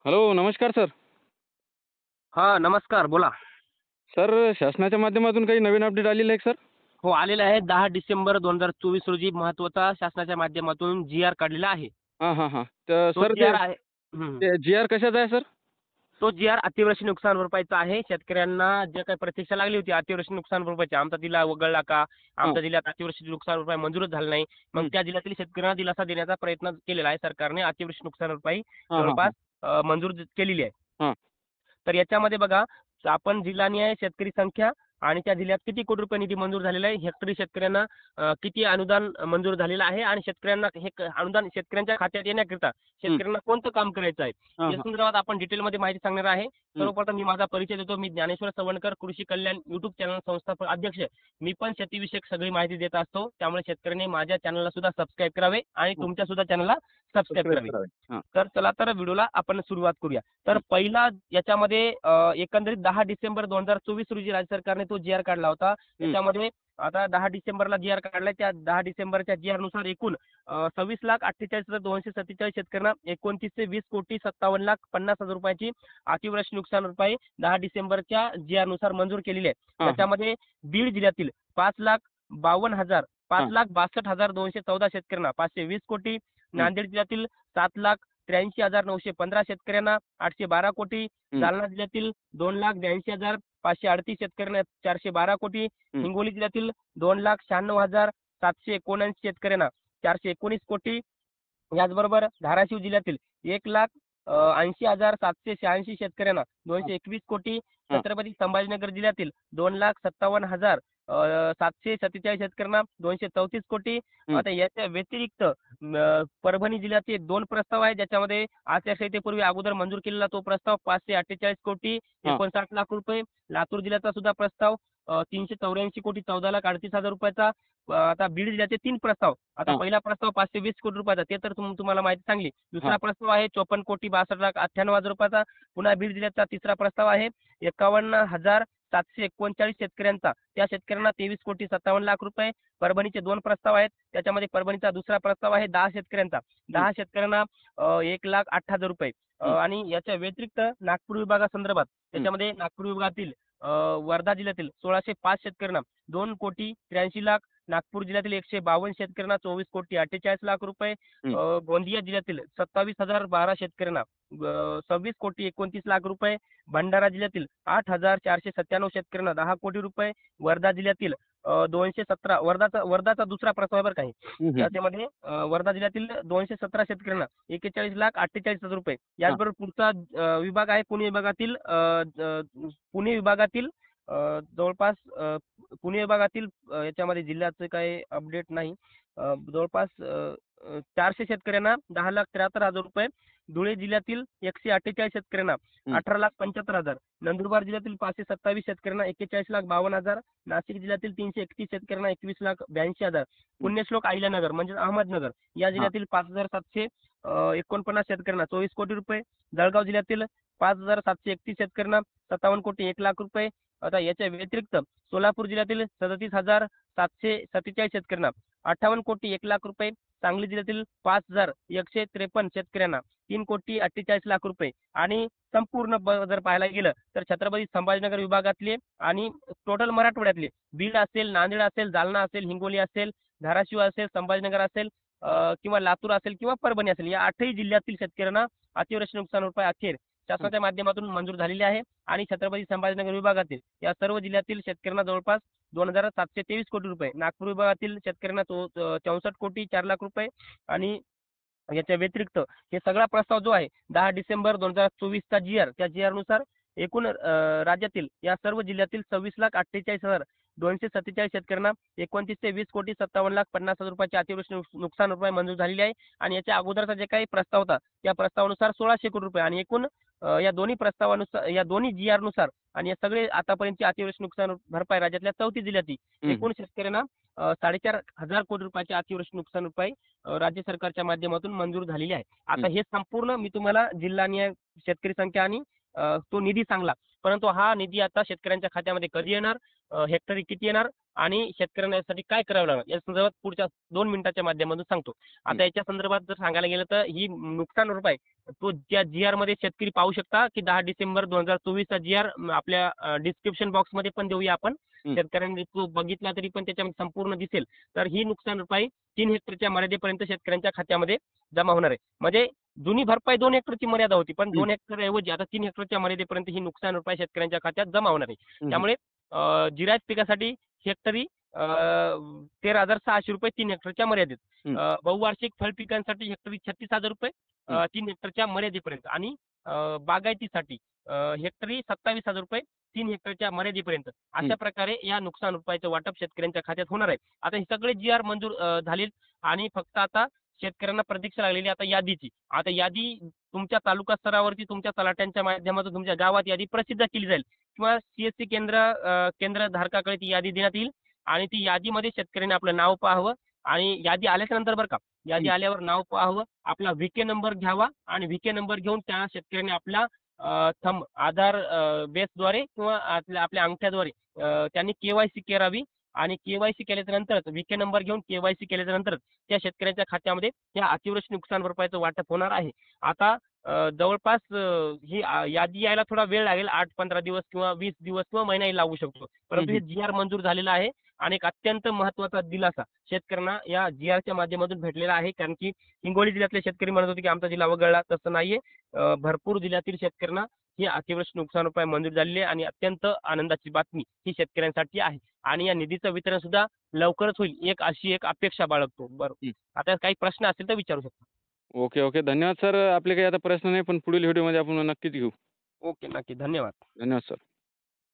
Hello, नमस्कार sir. हां, नमस्कार. बोला. सर, शासनाच्या माध्यमातून काही नवीन अपडेट आलेलं आहे का सर? हो, आलेला आहे. 10 डिसेंबर 2024 रोजी महत्त्वाचा शासनाच्या माध्यमातून जी-आर काढलेला आहे. हां, हां, हां. तर तो सर जी-आर आहे. हं. ते जी-आर कशाचा आहे सर? तो जी-आर अतिवृष्टी नुकसान भरपाईचा आहे. शेतकऱ्यांना जे काही प्रतीक्षा लागली होती अतिवृष्टी नुकसान भरपाईची, आमचा जिल्हा वगळला का? हां. आमच्या जिल्ह्यात अतिवृष्टी नुकसान भरपाई मंजूरच झाली नाही. मग हं. त्या जिल्ह्यातील शेतकऱ्यांना दिलासा देण्याचा प्रयत्न केलेला आहे सरकारने. अतिवृष्टी नुकसान भरपाई हां, हां, जवळपास हां. मंजूर केलेली आहे. हां. तर याच्यामध्ये बघा, आपण जिल्हानिहाय शेतकरी संख्या आणि त्या जिल्ह्यात किती कोटी रुपये निधी मंजूर झालेला आहे, हेक्टरी शेतकऱ्यांना किती अनुदान मंजूर झालेलं आहे आणि शेतकऱ्यांना हे अनुदान शेतकऱ्यांच्या खात्यात येण्याकरिता हं. शेतकऱ्यांना कोणतं काम करायचं आहे, हां, या हां. संदर्भात आपण डिटेलमध्ये माहिती सांगणार आहे. हं. सर्वप्रथम मी माझा परिचय देतो. मी ज्ञानेश्वर सवणकर, कृषी कल्याण यूट्यूब चॅनल संस्थापक अध्यक्ष. मी पण शेतीविषयक सगळी माहिती देत असतो. त्यामुळे शेतकऱ्यांनी माझ्या चॅनलला सुद्धा सबस्क्राईब करावे आणि हां. तुमच्या सुद्धा चॅनलला सबस्क्राईब सबस्क्राईब करावे. करावे. हां. तर चला तर व्हिडिओला आपण सुरुवात करूया. तर हं. पहिला याच्यामध्ये एकंदरीत 10 डिसेंबर 2024 रोजी राज्य सरकारने तो जी-आर काढला होता. हं. त्याच्यामध्ये आता 10 डिसेंबरला जी-आर काढलाय. त्या 10 डिसेंबरच्या जी-आरनुसार एकूण 26,48,247 शेतकऱ्यांना 29 ते 20,57,50,000 रुपयाची अतिवृष्टी नुकसान भरपाई 10 डिसेंबरच्या जी-आरनुसार मंजूर केलेली आहे. हां, हां. त्याच्यामध्ये बीड जिल्ह्यातील 5,52,000 हां. 5,62,214 शेतकऱ्यांना 520 कोटी, हं. नांदेड जिल्ह्यातील 7,83,915 शेतकऱ्यांना 812 कोटी, हं. जालना जिल्ह्यातील 2,82,538 शेतकऱ्यांना 412 कोटी, हं. हिंगोली जिल्ह्यातील 2,96,779 शेतकऱ्यांना 419 कोटी, याचबरोबर धाराशिव जिल्ह्यातील 1,80,786 शेतकऱ्यांना हां. 221 कोटी, हां. छत्रपती संभाजीनगर जिल्ह्यातील 2,57,747 शेतकऱ्यांना 234 कोटी. हं. आता याच्या व्यतिरिक्त परभणी जिल्ह्याचे 2 प्रस्ताव आहेत, ज्याच्यामध्ये आचारसंहितेपूर्वी अगोदर मंजूर केलेला तो प्रस्ताव 548 कोटी हां. 59 लाख रुपये. लातूर जिल्ह्याचा सुद्धा प्रस्ताव 384 कोटी 14,38,000 रुपयाचा. आता बीड जिल्ह्याचे 3 प्रस्ताव. आता हां. पहिला प्रस्ताव 520 कोटी रुपयाचा, ते तर तुम्हाला माहिती सांगली. दुसरा हां. प्रस्ताव आहे 54 कोटी 62,98,000 रुपयाचा. पुन्हा बीड जिल्ह्याचा तिसरा प्रस्ताव आहे 51,739 शेतकऱ्यांचा. त्या शेतकऱ्यांना 23 कोटी 57 लाख रुपये. परभणीचे 2 प्रस्ताव आहेत. त्याच्यामध्ये परभणीचा दुसरा प्रस्ताव आहे 10 शेतकऱ्यांचा. हं. 10 शेतकऱ्यांना 1,08,000 रुपये. हं. आणि याच्या व्यतिरिक्त नागपूर विभागासंदर्भात हं. त्याच्यामध्ये नागपूर विभागातील वर्धा जिल्ह्यातील 1,605 शेतकऱ्यांना 2 कोटी 83 लाख. नागपूर जिल्ह्यातील 152 शेतकऱ्यांना 24 कोटी 48 लाख रुपये. हं. गोंदिया जिल्ह्यातील 27,012 शेतकऱ्यांना 26 कोटी 29 लाख रुपये. भंडारा जिल्ह्यातील 8,497 शेतकऱ्यांना 10 कोटी रुपये. वर्धा जिल्ह्यातील 217 वर्धाचा दुसरा प्रस्ताव आहे बरं का हे. हं. हं. त्याच्यामध्ये वर्धा जिल्ह्यातील 217 शेतकऱ्यांना 41,48,000 रुपये. हां. याचबरोबर पुढचा विभाग आहे पुणे विभागातील पुणे विभागातील जवळपास पुणे विभागातील याच्यामध्ये जिल्ह्याचं काही अपडेट नाही. जवळपास 400 शेतकऱ्यांना 10,73,000 रुपये. धुळे जिल्ह्यातील 148 शेतकऱ्यांना हं. 18,75,000. नंदुरबार जिल्ह्यातील 527 शेतकऱ्यांना 41,52,000. नाशिक जिल्ह्यातील 331 शेतकऱ्यांना 21,82,000. पुण्यश्लोक अहिल्यानगर म्हणजे अहमदनगर या हां. जिल्ह्यातील 5,700 49 शेतकऱ्यांना 24 कोटी रुपये. जळगाव जिल्ह्यातील 5,731 शेतकऱ्यांना 57 कोटी 1 लाख रुपये. आता याच्या व्यतिरिक्त सोलापूर जिल्ह्यातील 37,747 शेतकऱ्यांना 58 कोटी 1 लाख रुपये. सांगली जिल्ह्यातील 5,153 शेतकऱ्यांना 3 कोटी 48 लाख रुपये. आणि संपूर्ण जर पाहायला गेलं तर छत्रपती संभाजीनगर विभागातले आणि टोटल मराठवाड्यातले बीड असेल, नांदेड असेल, जालना असेल, हिंगोली असेल, धाराशिव असेल, संभाजीनगर असेल किंवा लातूर असेल किंवा परभणी असेल, या 8ही जिल्ह्यातील शेतकऱ्यांना अतिवृष्टी नुकसान भरपाई अखेर हां. शासनाच्या माध्यमातून मंजूर झालेली आहे. आणि छत्रपती संभाजीनगर विभागातील या सर्व जिल्ह्यातील शेतकऱ्यांना जवळपास 2,723 कोटी रुपये. नागपूर विभागातील शेतकऱ्यांना 64 कोटी 4 लाख रुपये. आणि याच्या व्यतिरिक्त हे सगळा प्रस्ताव जो आहे 10 डिसेंबर 2024चा जी-आर, त्या जी-आरनुसार एकूण राज्यातील या सर्व जिल्ह्यातील 26,48,247 शेतकऱ्यांना 29 ते 20 कोटी 57,50,000 रुपयाची अतिवृष्टी नुकसान भरपाई मंजूर झालेली आहे. आणि याच्या अगोदरचा जे काही प्रस्ताव होता त्या प्रस्तावानुसार 1,600 कोटी रुपये. आणि एकूण या दोन्ही प्रस्तावानुसार या दोन्ही जी-आरनुसार आणि या सगळे आतापर्यंतची अतिवृष्टी नुकसान भरपाई राज्यातल्या 34 जिल्ह्याची हं. एकूण शेतकऱ्यांना 4,500 कोटी रुपयाची अतिवृष्टी नुकसान भरपाई राज्य सरकारच्या माध्यमातून मंजूर झालेली आहे. हं. आता हे संपूर्ण मी तुम्हाला जिल्हानिहाय शेतकरी संख्या आणि तो निधी सांगला. परंतु हा निधी आता शेतकऱ्यांच्या खात्यामध्ये कधी येणार, हेक्टरी किती येणार आणि शेतकऱ्यांना यासाठी काय करावं लागणार या संदर्भात पुढच्या 2 मिनिटाच्या माध्यमातून सांगतो. आता याच्या संदर्भात जर सांगायला गेलं तर ही नुकसान भरपाई तो ज्या GR मध्ये शेतकरी पाहू शकता की 10 डिसेंबर 2024 चा GR आपल्या डिस्क्रिप्शन बॉक्समध्ये पण देऊया आपण. शेतकऱ्यांनी तो बघितला तरी पण त्याच्यामध्ये संपूर्ण दिसेल. तर ही नुकसान भरपाई 3 हेक्टरच्या मर्यादेपर्यंत शेतकऱ्यांच्या खात्यामध्ये जमा होणार आहे. म्हणजे जुनी भरपाई 2 हेक्टरची मर्यादा होती, पण 2 हेक्टर ऐवजी आता 3 हेक्टरच्या मर्यादेपर्यंत ही नुकसान भरपाई शेतकऱ्यांच्या खात्यात जमा होणार आहे. त्यामुळे जिरायत पिकासाठी हेक्टरी 13,600 रुपये 3 हेक्टरच्या मर्यादेत. बहुवार्षिक फळ पिकांसाठी हेक्टरी 36,000 रुपये 3 हेक्टरच्या मर्यादेपर्यंत आणि बागायतीसाठी हेक्टरी 27,000 रुपये 3 हेक्टरच्या मर्यादेपर्यंत. अशा प्रकारे या नुकसान भरपाईचं वाटप शेतकऱ्यांच्या खात्यात होणार आहे. आता हे सगळे GR मंजूर झाले आणि फक्त आता शेतकऱ्यांना प्रतीक्षा लागलेली आता यादीची. आता यादी तुमच्या तालुका स्तरावरती तुमच्या तलाठ्यांच्या माध्यमातून तुमच्या गावात यादी प्रसिद्ध केली जाईल किंवा CSC केंद्रधारकाकडे ती यादी देण्यात येईल आणि ती यादीमध्ये शेतकऱ्याने आपलं नाव पाहावं आणि यादी आल्याच्या नंतर बरं का, यादी आल्यावर नाव पाहावं, आपला VK नंबर घ्यावा आणि VK नंबर घेऊन त्या शेतकऱ्याने आपला थंब आधार बेसद्वारे किंवा आपल्या अंगठ्याद्वारे त्यांनी KYC करावी आणि KYC केल्याच्या नंतरच VK नंबर घेऊन KYC केल्याच्या नंतरच त्या शेतकऱ्याच्या खात्यामध्ये या अतिवृष्टी नुकसान भरपाईचं वाटप होणार आहे. आता जवळपास ही यादी यायला थोडा वेळ लागेल 8-15 दिवस किंवा 20 दिवस किंवा महिनाही लागू शकतो. परंतु हे GR मंजूर झालेलं आहे आणि एक अत्यंत महत्त्वाचा दिलासा शेतकऱ्यांना या GRच्या माध्यमातून भेटलेला आहे. कारण की हिंगोली जिल्ह्यातले शेतकरी म्हणत होते की आमचा जिल्हा वगळला, तसं नाहीये. भरपूर जिल्ह्यातील शेतकऱ्यांना ही अतिवृष्टी नुकसान भरपाई मंजूर झालेली आहे आणि अत्यंत आनंदाची बातमी ही शेतकऱ्यांसाठी आहे आणि या निधीचं वितरण सुद्धा लवकरच होईल अशी एक अपेक्षा बाळगतो. बरं, आता काही प्रश्न असतील तर विचारू शकता. Okay, okay. धन्यवाद सर. आपले काही आता प्रश्न नाही, पण पुढील व्हिडिओमध्ये आपण नक्कीच घेऊ. ओके, नक्की. धन्यवाद. धन्यवाद सर.